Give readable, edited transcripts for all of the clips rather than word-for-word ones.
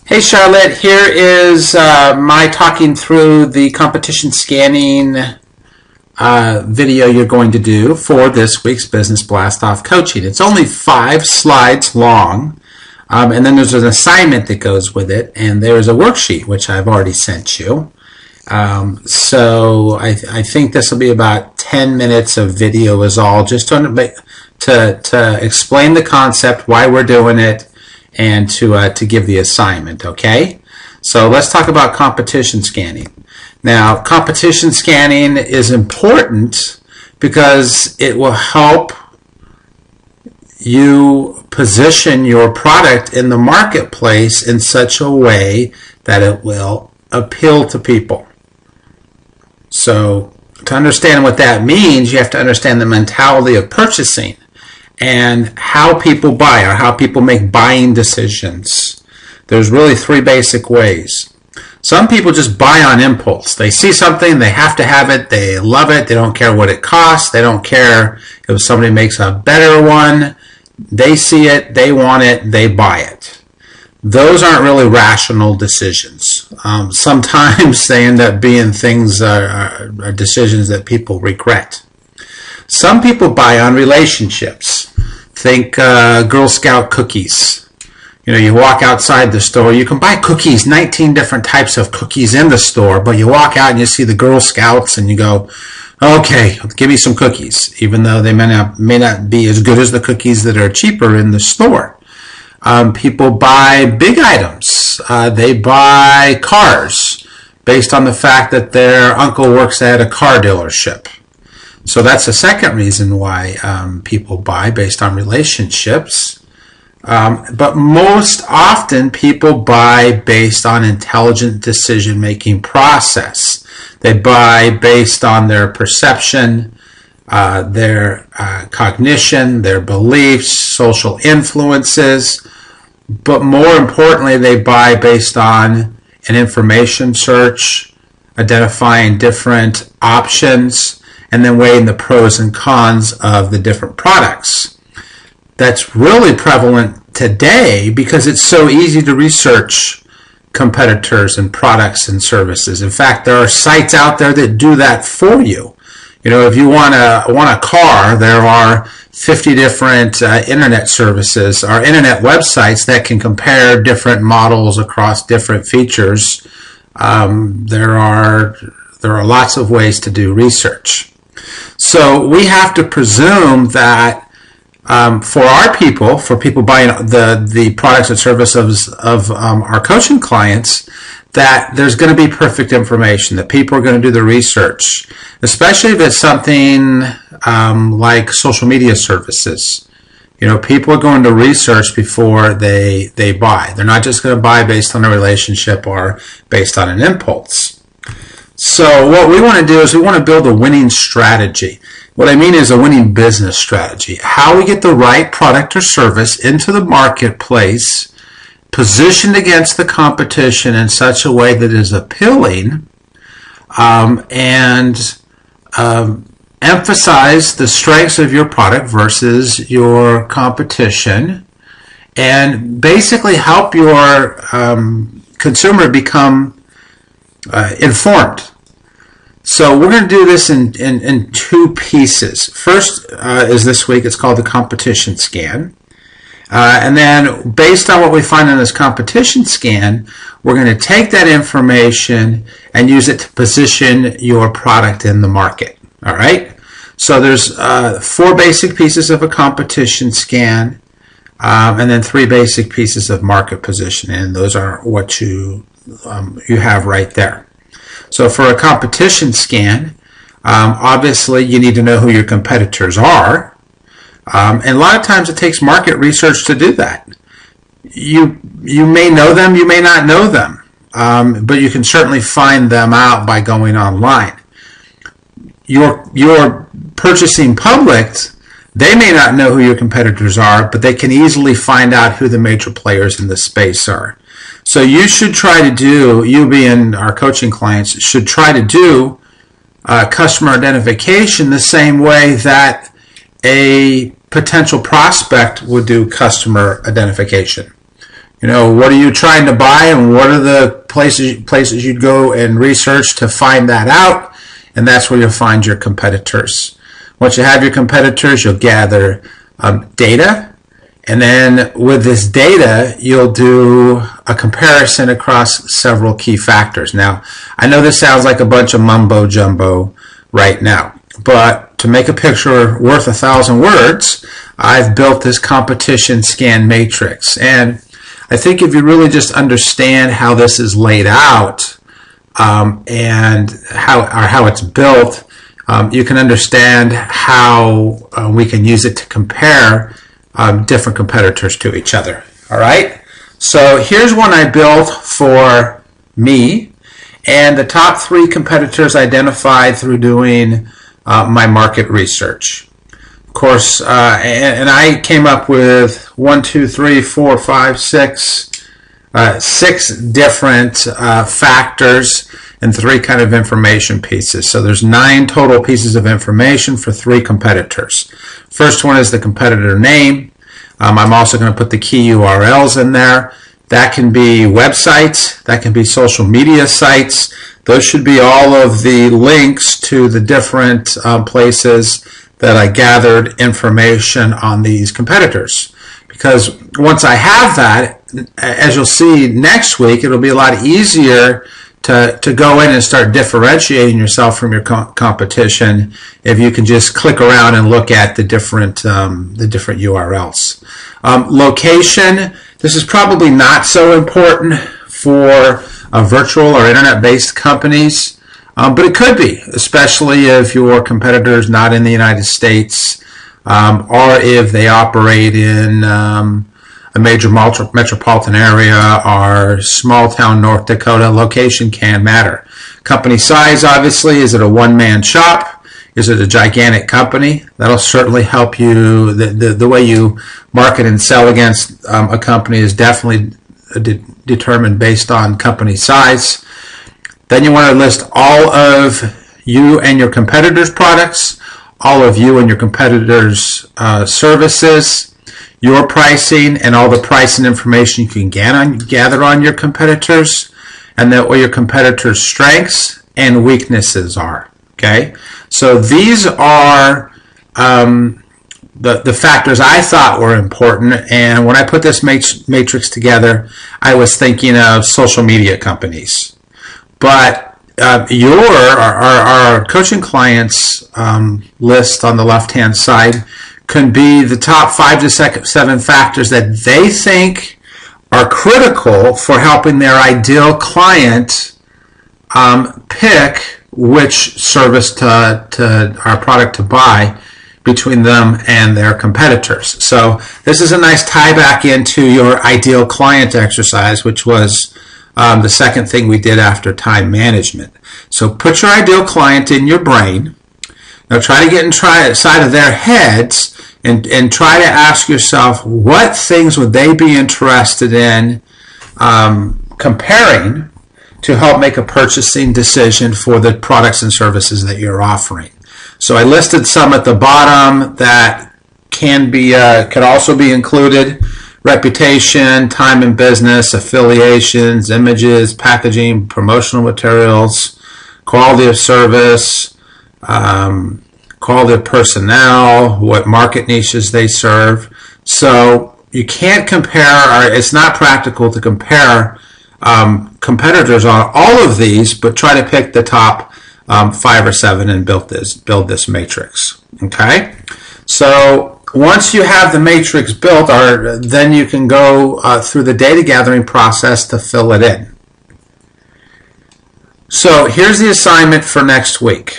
Hey Charlotte, here is my talking through the competition scanning video you're going to do for this week's Business Blast Off coaching. It's only 5 slides long, and then there's an assignment that goes with it, and there's a worksheet which I've already sent you. So I think this will be about 10 minutes of video is all, just to explain the concept, why we're doing it, and to give the assignment, okay? So let's talk about competition scanning. Now, competition scanning is important because it will help you position your product in the marketplace in such a way that it will appeal to people. So to understand what that means, you have to understand the mentality of purchasing and how people buy or how people make buying decisions. There's really 3 basic ways. Some people just buy on impulse. They see something, they have to have it, they love it, they don't care what it costs, they don't care if somebody makes a better one. They see it, they want it, they buy it. Those aren't really rational decisions. Sometimes they end up being things, are decisions that people regret. Some people buy on relationships. Think Girl Scout cookies. You know, you walk outside the store, you can buy cookies, 19 different types of cookies in the store, but you walk out and you see the Girl Scouts and you go, okay, give me some cookies, even though they may not be as good as the cookies that are cheaper in the store. People buy big items. They buy cars based on the fact that their uncle works at a car dealership. So that's the second reason why people buy, based on relationships. But most often people buy based on intelligent decision-making process. They buy based on their perception, their cognition, their beliefs, social influences. But more importantly, they buy based on an information search, identifying different options, and then weighing the pros and cons of the different products. That's really prevalent today because it's so easy to research competitors and products and services. In fact, there are sites out there that do that for you. You know, if you want a car, there are 50 different internet services or internet websites that can compare different models across different features. There are lots of ways to do research. So we have to presume that for our people, for people buying the products and services of our coaching clients, that there's going to be perfect information, that people are going to do the research, especially if it's something like social media services. You know, people are going to research before they buy. They're not just going to buy based on a relationship or based on an impulse. So what we want to do is we want to build a winning strategy. What I mean is a winning business strategy. How we get the right product or service into the marketplace, positioned against the competition in such a way that is appealing, and emphasize the strengths of your product versus your competition, and basically help your consumer become informed. So we're going to do this in 2 pieces. First is this week. It's called the competition scan. And then based on what we find in this competition scan, we're going to take that information and use it to position your product in the market. All right? So there's 4 basic pieces of a competition scan, and then 3 basic pieces of market positioning. And those are what you have right there. So for a competition scan, obviously you need to know who your competitors are. And a lot of times it takes market research to do that. You may know them, you may not know them, but you can certainly find them out by going online. Your purchasing public, they may not know who your competitors are, but they can easily find out who the major players in the space are. So you should try to do, you being our coaching clients, should try to do customer identification the same way that a potential prospect would do customer identification. You know, what are you trying to buy, and what are the places you'd go and research to find that out, and that's where you'll find your competitors. Once you have your competitors, you'll gather data, and then with this data, you'll do a comparison across several key factors. Now, I know this sounds like a bunch of mumbo jumbo right now, but to make a picture worth 1,000 words, I've built this competition scan matrix. And I think if you really just understand how this is laid out and how it's built, you can understand how we can use it to compare different competitors to each other. All right. So here's one I built for me, and the top 3 competitors identified through doing my market research. Of course, and I came up with 6 different factors and 3 kind of information pieces. So there's 9 total pieces of information for 3 competitors. First one is the competitor name. I'm also going to put the key URLs in there. That can be websites, that can be social media sites. Those should be all of the links to the different places that I gathered information on these competitors. Because once I have that, as you'll see next week, it'll be a lot easier to go in and start differentiating yourself from your competition if you can just click around and look at the different URLs. Location, this is probably not so important for virtual or internet-based companies. But it could be, especially if your competitor is not in the United States or if they operate in a major metropolitan area or small town North Dakota. Location can matter. Company size, obviously. Is it a one-man shop? Is it a gigantic company? That'll certainly help you. The way you market and sell against a company is definitely determined based on company size. Then you want to list all of you and your competitors' products, all of you and your competitors' services, your pricing, and all the pricing information you can gather on your competitors, and then what your competitors' strengths and weaknesses are. Okay, so these are the factors I thought were important, and when I put this matrix together, I was thinking of social media companies. But our coaching clients list on the left-hand side can be the top 5 to 7 factors that they think are critical for helping their ideal client pick which service to our product to buy between them and their competitors. So this is a nice tie back into your ideal client exercise, which was the second thing we did after time management. So put your ideal client in your brain. Now try to get inside of their heads and try to ask yourself, what things would they be interested in comparing to help make a purchasing decision for the products and services that you're offering. So I listed some at the bottom that could also be included. Reputation, time in business, affiliations, images, packaging, promotional materials, quality of service, quality of personnel, what market niches they serve. So you can't compare, or it's not practical to compare competitors on all of these, but try to pick the top 5 or 7 and build this matrix. Okay, so once you have the matrix built, then you can go through the data gathering process to fill it in. So here's the assignment for next week.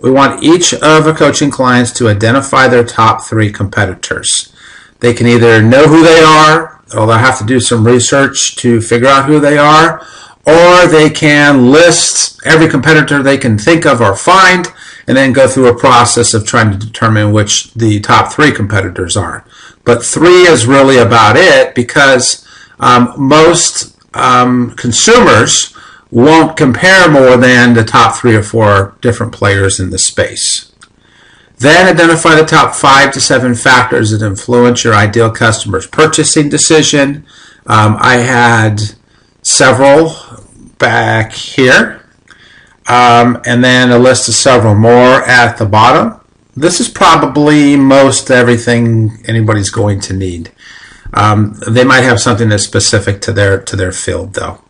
We want each of our coaching clients to identify their top 3 competitors. They can either know who they are, or they'll have to do some research to figure out who they are, or they can list every competitor they can think of or find, and then go through a process of trying to determine which the top 3 competitors are. But 3 is really about it, because most consumers won't compare more than the top 3 or 4 different players in the space. Then identify the top 5 to 7 factors that influence your ideal customer's purchasing decision. I had several back here, and then a list of several more at the bottom. This is probably most everything anybody's going to need. They might have something that's specific to their field, though.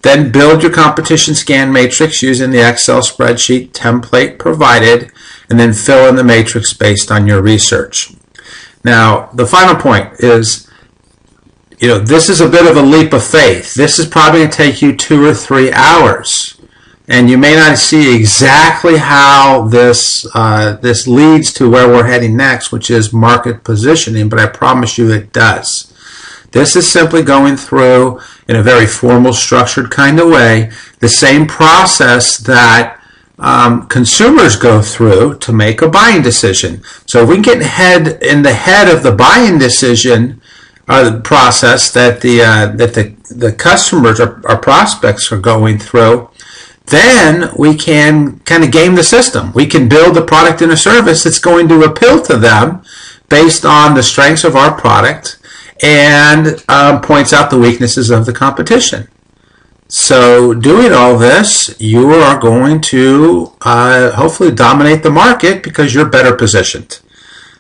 Then build your competition scan matrix using the Excel spreadsheet template provided, and then fill in the matrix based on your research. Now, the final point is, this is a bit of a leap of faith. This is probably going to take you 2 or 3 hours, and you may not see exactly how this leads to where we're heading next, which is market positioning, but I promise you it does. This is simply going through, in a very formal, structured kind of way, the same process that consumers go through to make a buying decision. So if we can get in the head of the buying decision the process that the customers or prospects are going through, then we can kind of game the system. We can build a product and a service that's going to appeal to them based on the strengths of our product and points out the weaknesses of the competition. So doing all this, you are going to hopefully dominate the market because you're better positioned.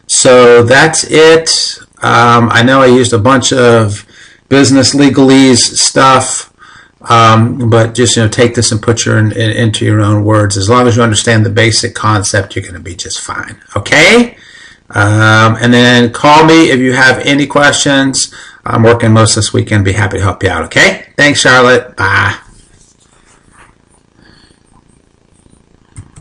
So that's it. I know I used a bunch of business legalese stuff, but just take this and put into your own words. As long as you understand the basic concept, you're going to be just fine. Okay? And then call me if you have any questions. I'm working most this weekend. Be happy to help you out. Okay? Thanks, Charlotte. Bye.